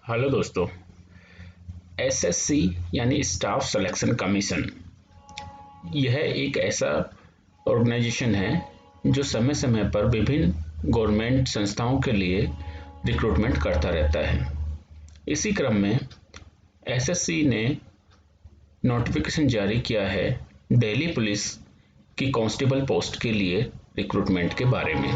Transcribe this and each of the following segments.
Hello दोस्तों। SSC यानी staff selection commission, यह एक ऐसा ऑर्गेनाइजेशन है जो समय समय पर विभिन्न गवर्नमेंट संस्थाओं के लिए रिक्रूटमेंट करता रहता है। इसी क्रम में एसएससी ने नोटिफिकेशन जारी किया है दिल्ली पुलिस की कांस्टेबल पोस्ट के लिए रिक्रूटमेंट के बारे में।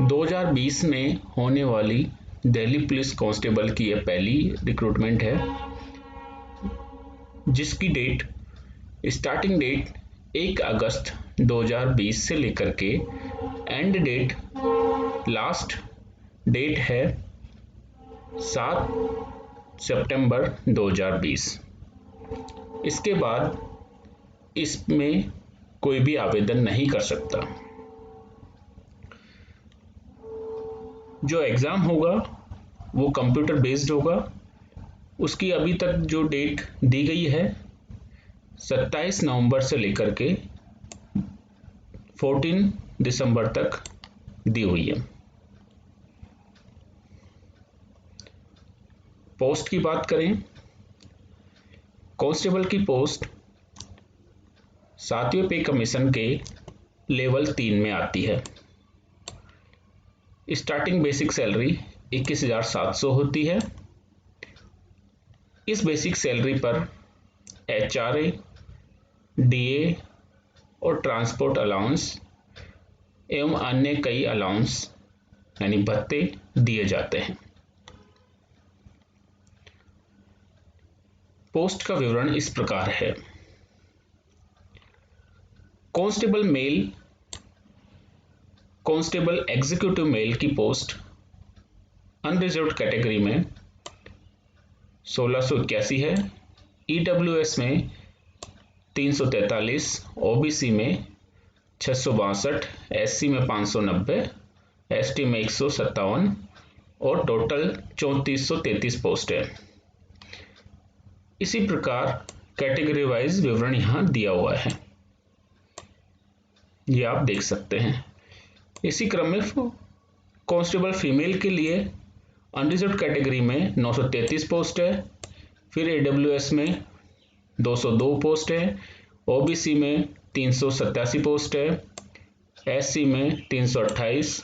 2020 में होने वाली दिल्ली पुलिस कांस्टेबल की यह पहली रिक्रूटमेंट है, जिसकी स्टार्टिंग डेट 1 अगस्त 2020 से लेकर के एंड डेट, लास्ट डेट है 7 सितंबर 2020। इसके बाद इसमें कोई भी आवेदन नहीं कर सकता। जो एग्ज़ाम होगा वो कंप्यूटर बेस्ड होगा। उसकी अभी तक जो डेट दी गई है 27 नवंबर से लेकर के 14 दिसंबर तक दी हुई है। पोस्ट की बात करें, कांस्टेबल की पोस्ट 7वें पे कमीशन के लेवल 3 में आती है। स्टार्टिंग बेसिक सैलरी 21,700 होती है। इस बेसिक सैलरी पर एचआरए, डीए और ट्रांसपोर्ट अलाउंस एवं अन्य कई अलाउंस यानी भत्ते दिए जाते हैं। पोस्ट का विवरण इस प्रकार है। Constable male, constable executive male की पोस्ट अनरिजर्व्ड कैटेगरी में 1681 है, ईडब्ल्यूएस में 343, ओबीसी में 662, एससी में 590, एसटी में 157 और टोटल 3433 पोस्ट है। इसी प्रकार कैटेगरी वाइज विवरण यहां दिया हुआ है, ये आप देख सकते हैं। इसी क्रम में कांस्टेबल फीमेल के लिए अनरिजर्व्ड कैटेगरी में 933 पोस्ट है, फिर एडब्ल्यूएस में 202 पोस्ट है, ओबीसी में 387 पोस्ट है, एससी में 328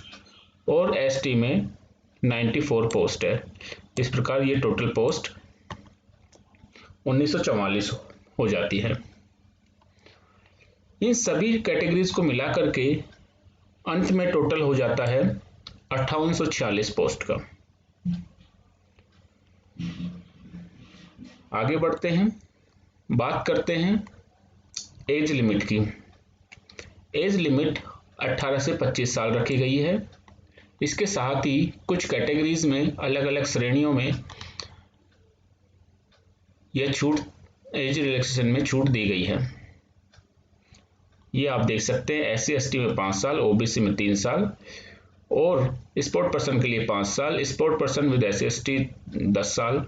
और एसटी में 94 पोस्ट है। इस प्रकार ये टोटल पोस्ट 1944 हो जाती है। इन सभी कैटेगरीज को मिलाकर के अंत में टोटल हो जाता है 5846 पोस्ट का। आगे बढ़ते हैं, बात करते हैं एज लिमिट की। एज लिमिट 18 से 25 साल रखी गई है। इसके साथ ही कुछ कैटेगरीज में अलग अलग श्रेणियों में यह छूट, एज रिलैक्सेशन में छूट दी गई है। ये आप देख सकते हैं, एससी एसटी में 5 साल, ओबीसी में 3 साल और स्पोर्ट पर्सन के लिए 5 साल, sport person with SC ST 10 साल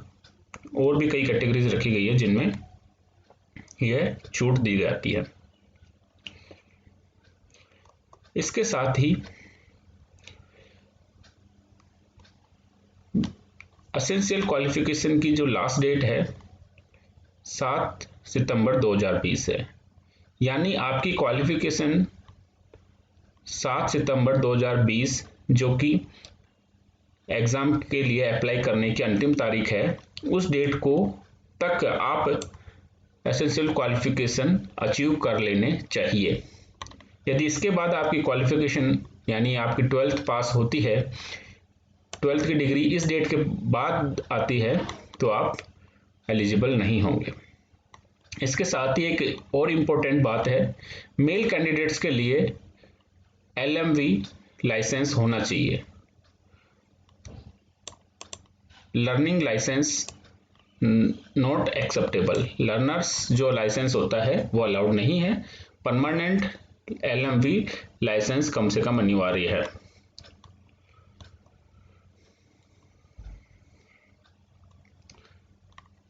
और भी कई कैटेगरीज रखी गई है जिनमें यह छूट दी जाती है। इसके साथ ही एसेंशियल क्वालिफिकेशन की जो लास्ट डेट है 7 सितंबर 2020 है, यानी आपकी क्वालिफिकेशन 7 सितंबर 2020 जो कि एग्ज़ाम के लिए अप्लाई करने की अंतिम तारीख है, उस डेट को तक आप एसेंशियल क्वालिफिकेशन अचीव कर लेने चाहिए। यदि इसके बाद आपकी क्वालिफिकेशन यानी आपकी 12th पास होती है, 12th की डिग्री इस डेट के बाद आती है तो आप एलिजिबल नहीं होंगे। इसके साथ ही एक और इम्पोर्टेंट बात है, मेल कैंडिडेट्स के लिए एलएमवी लाइसेंस होना चाहिए। Learning licence not acceptable, learners जो लाइसेंस होता है वो अलाउड नहीं है। परमानेंट एलएमवी लाइसेंस कम से कम अनिवार्य है।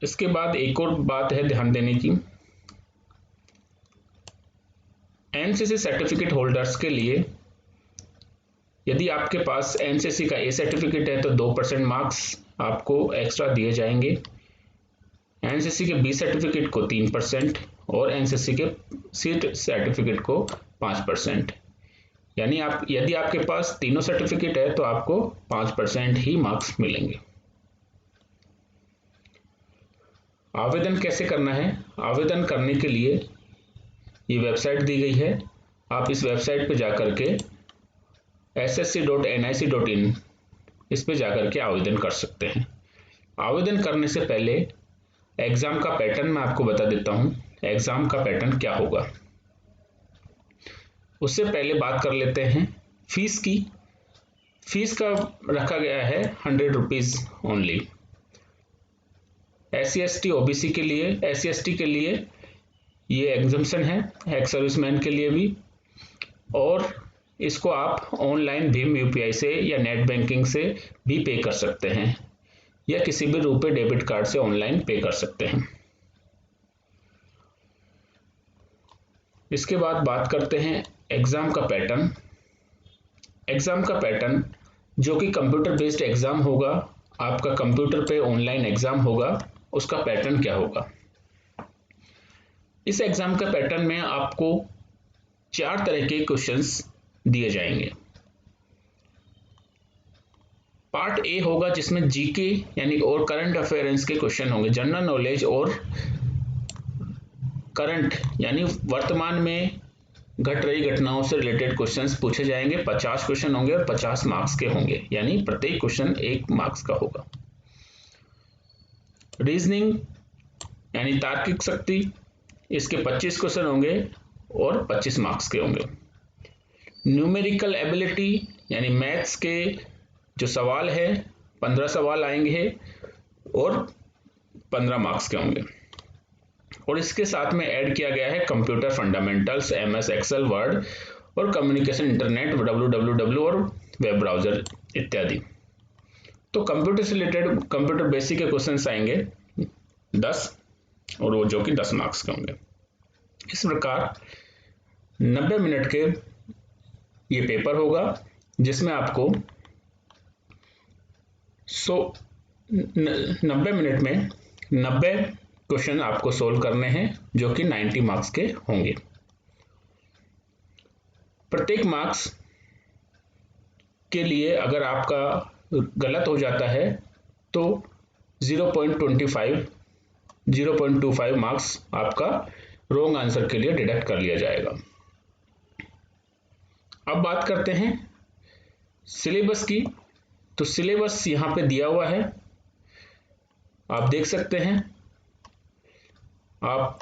इसके बाद एक और बात है ध्यान देने की, एनसीसी सर्टिफिकेट होल्डर्स के लिए यदि आपके पास एनसीसी का ए सर्टिफिकेट है तो 2% मार्क्स आपको एक्स्ट्रा दिए जाएंगे। एनसीसी के बी सर्टिफिकेट को 3% और एनसीसी के सी सर्टिफिकेट को 5%। यानी यदि आपके पास तीनों सर्टिफिकेट है तो आपको 5% ही मार्क्स मिलेंगे। आवेदन कैसे करना है? आवेदन करने के लिए ये वेबसाइट दी गई है, आप इस वेबसाइट पे जाकर के ssc.nic.in इस पे जाकर के आवेदन कर सकते हैं। आवेदन करने से पहले एग्जाम का पैटर्न मैं आपको बता देता हूँ। एग्जाम का पैटर्न क्या होगा, उससे पहले बात कर लेते हैं फीस की। फीस का रखा गया है 100 रुपीज ओनली। SC/ST OBC के लिए, SC/ST के लिए ये एग्जम्पशन है, एक्स सर्विसमैन के लिए भी। और इसको आप ऑनलाइन भीम UPI से या नेट बैंकिंग से भी पे कर सकते हैं या किसी भी रुपए डेबिट कार्ड से ऑनलाइन पे कर सकते हैं। इसके बाद बात करते हैं एग्जाम का पैटर्न। एग्जाम का पैटर्न जो कि कंप्यूटर बेस्ड एग्जाम होगा, आपका कंप्यूटर पे ऑनलाइन एग्जाम होगा, उसका पैटर्न क्या होगा। इस एग्जाम का पैटर्न में आपको 4 तरह के क्वेश्चंस दिए जाएंगे। पार्ट ए होगा जिसमें जीके यानी और करंट अफेयर्स के क्वेश्चन होंगे, जनरल नॉलेज और करंट यानी वर्तमान में घट रही घटनाओं से रिलेटेड क्वेश्चंस पूछे जाएंगे। 50 क्वेश्चन होंगे और 50 मार्क्स के होंगे, यानी प्रत्येक क्वेश्चन 1 मार्क्स का होगा। रीजनिंग यानी तार्किक शक्ति, इसके 25 क्वेश्चन होंगे और 25 मार्क्स के होंगे। न्यूमेरिकल एबिलिटी यानी मैथ्स के जो सवाल है 15 सवाल आएंगे और 15 मार्क्स के होंगे। और इसके साथ में ऐड किया गया है computer fundamentals, MS Excel, word और कम्युनिकेशन, इंटरनेट, www और वेब ब्राउजर इत्यादि। तो कंप्यूटर से रिलेटेड कंप्यूटर बेसिक के क्वेश्चंस आएंगे 10 और वो जो कि 10 मार्क्स के होंगे। इस प्रकार 90 मिनट के ये पेपर होगा जिसमें आपको 90 मिनट में 90 क्वेश्चन आपको सोल्व करने हैं जो कि 90 मार्क्स के होंगे। प्रत्येक मार्क्स के लिए अगर आपका गलत हो जाता है तो 0.25 मार्क्स आपका रॉन्ग आंसर के लिए डिडक्ट कर लिया जाएगा। अब बात करते हैं सिलेबस की। तो सिलेबस यहां पे दिया हुआ है, आप देख सकते हैं। आप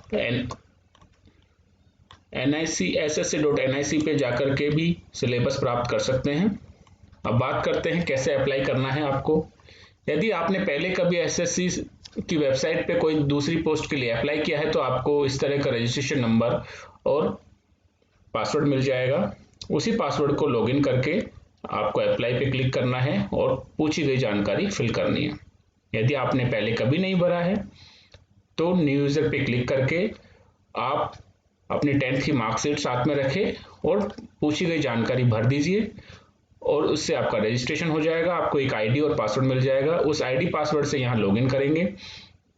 ssc.nic पे जाकर के भी सिलेबस प्राप्त कर सकते हैं। अब बात करते हैं कैसे अप्लाई करना है आपको। यदि आपने पहले कभी SSC की वेबसाइट पे कोई दूसरी पोस्ट के लिए अप्लाई किया है तो आपको इस तरह का रजिस्ट्रेशन नंबर और पासवर्ड मिल जाएगा। उसी पासवर्ड को लॉगिन करके आपको अप्लाई पे क्लिक करना है और पूछी गई जानकारी फिल करनी है। यदि आपने पहले कभी नहीं भरा है तो न्यू यूजर पे क्लिक करके आप अपनी 10th की मार्कशीट साथ में रखें और पूछी गई जानकारी भर दीजिए और उससे आपका रजिस्ट्रेशन हो जाएगा। आपको एक ID और पासवर्ड मिल जाएगा। उस ID पासवर्ड से यहाँ लॉगिन करेंगे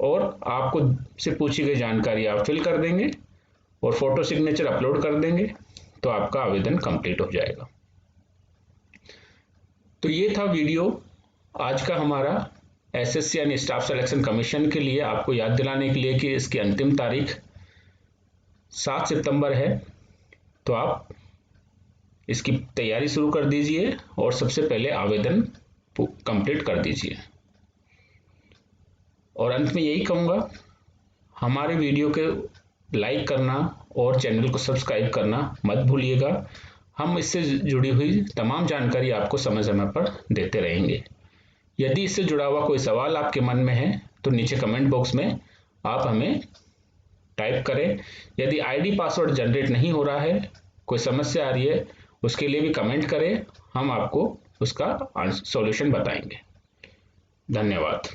और आपको से पूछी गई जानकारी आप फिल कर देंगे और फोटो सिग्नेचर अपलोड कर देंगे तो आपका आवेदन कंप्लीट हो जाएगा। तो ये था वीडियो आज का हमारा SSC यानी स्टाफ सिलेक्शन कमीशन के लिए आपको याद दिलाने के लिए कि इसकी अंतिम तारीख 7 सितंबर है। तो आप इसकी तैयारी शुरू कर दीजिए और सबसे पहले आवेदन कंप्लीट कर दीजिए। और अंत में यही कहूँगा, हमारे वीडियो के लाइक करना और चैनल को सब्सक्राइब करना मत भूलिएगा। हम इससे जुड़ी हुई तमाम जानकारी आपको समय समय पर देते रहेंगे। यदि इससे जुड़ा हुआ कोई सवाल आपके मन में है तो नीचे कमेंट बॉक्स में आप हमें टाइप करें। यदि ID पासवर्ड जनरेट नहीं हो रहा है, कोई समस्या आ रही है, उसके लिए भी कमेंट करें, हम आपको उसका सॉल्यूशन बताएंगे। धन्यवाद।